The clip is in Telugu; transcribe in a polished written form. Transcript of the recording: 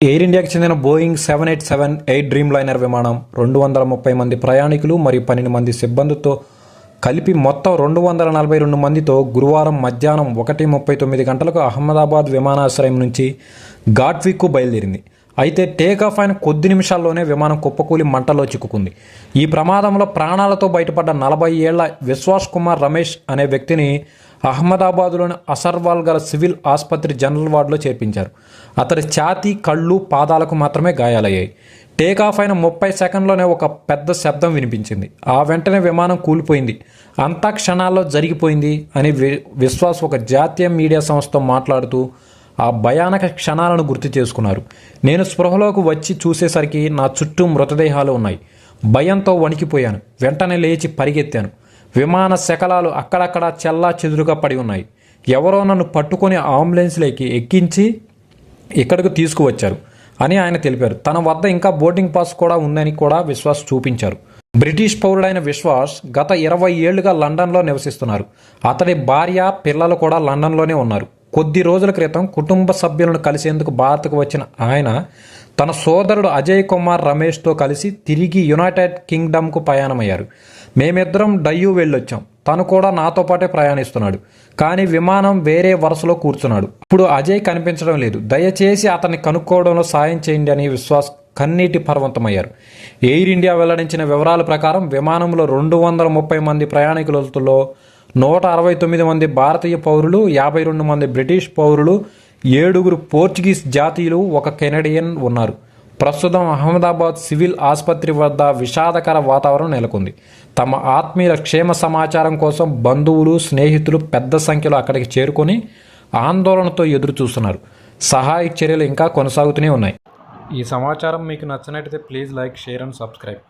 ఎయిర్ ఇండియాకి చెందిన బోయింగ్ 787-8 డ్రీమ్ లైనర్ విమానం 230 మంది ప్రయాణికులు మరియు 12 మంది సిబ్బందితో కలిపి మొత్తం 242 మందితో గురువారం మధ్యాహ్నం 1:39 గంటలకు అహ్మదాబాద్ విమానాశ్రయం నుంచి ఘాట్విక్కు బయలుదేరింది. అయితే టేకాఫ్ అయిన కొద్ది నిమిషాల్లోనే విమానం కుప్పకూలి మంటల్లో చిక్కుకుంది. ఈ ప్రమాదంలో ప్రాణాలతో బయటపడ్డ 40 ఏళ్ల విశ్వాస్ కుమార్ రమేష్ అనే వ్యక్తిని అహ్మదాబాద్లోని అసర్వాల్ గల సివిల్ ఆసుపత్రి జనరల్ వార్డులో చేర్పించారు. అతడి ఛాతీ, కళ్ళు, పాదాలకు మాత్రమే గాయాలయ్యాయి. టేకాఫ్ అయిన 30 సెకండ్లోనే ఒక పెద్ద శబ్దం వినిపించింది. ఆ వెంటనే విమానం కూలిపోయింది. అంతా క్షణాల్లో జరిగిపోయింది అని విశ్వాస్ ఒక జాతీయ మీడియా సంస్థతో మాట్లాడుతూ ఆ భయానక క్షణాలను గుర్తు చేసుకున్నారు. నేను స్పృహలోకి వచ్చి చూసేసరికి నా చుట్టూ మృతదేహాలు ఉన్నాయి. భయంతో వణికిపోయాను. వెంటనే లేచి పరిగెత్తాను. విమాన శకలాలు అక్కడక్కడ చెల్లా చెదురుగా పడి ఉన్నాయి. ఎవరో నన్ను పట్టుకొని అంబులెన్స్లోకి ఎక్కించి ఇక్కడికి తీసుకువచ్చారు అని ఆయన తెలిపారు. తన వద్ద ఇంకా బోర్డింగ్ పాస్ కూడా ఉందని కూడా విశ్వాస్ చూపించారు. బ్రిటిష్ పౌరుడైన విశ్వాస్ గత 20 ఏళ్లుగా లండన్లో నివసిస్తున్నారు. అతడి భార్య, పిల్లలు కూడా లండన్లోనే ఉన్నారు. కొద్ది రోజుల క్రితం కుటుంబ సభ్యులను కలిసేందుకు భారత్కు వచ్చిన ఆయన తన సోదరుడు అజయ్ కుమార్ రమేష్తో కలిసి తిరిగి యునైటెడ్ కింగ్డమ్కు ప్రయాణమయ్యారు. మేమిద్దరం డయ్యూ వెళ్ళొచ్చాం. తను కూడా నాతో పాటే ప్రయాణిస్తున్నాడు. కానీ విమానం వేరే వరుసలో కూర్చున్నాడు. ఇప్పుడు అజయ్ కనిపించడం లేదు. దయచేసి అతన్ని కనుక్కోవడంలో సాయం చేయండి అని విశ్వాస్ కన్నీటి పర్వంతమయ్యారు. ఎయిర్ ఇండియా వెల్లడించిన వివరాల ప్రకారం విమానంలో 230 మంది ప్రయాణికులతో 169 మంది భారతీయ పౌరులు, 52 మంది బ్రిటిష్ పౌరులు, 7 పోర్చుగీస్ జాతీయులు, 1 కెనడియన్ ఉన్నారు. ప్రస్తుతం అహ్మదాబాద్ సివిల్ ఆసుపత్రి వద్ద విషాదకర వాతావరణం నెలకొంది. తమ ఆత్మీయుల క్షేమ సమాచారం కోసం బంధువులు, స్నేహితులు పెద్ద సంఖ్యలో అక్కడికి చేరుకొని ఆందోళనతో ఎదురు చూస్తున్నారు. సహాయక చర్యలు ఇంకా కొనసాగుతూనే ఉన్నాయి. ఈ సమాచారం మీకు నచ్చినట్లయితే please like, share and subscribe.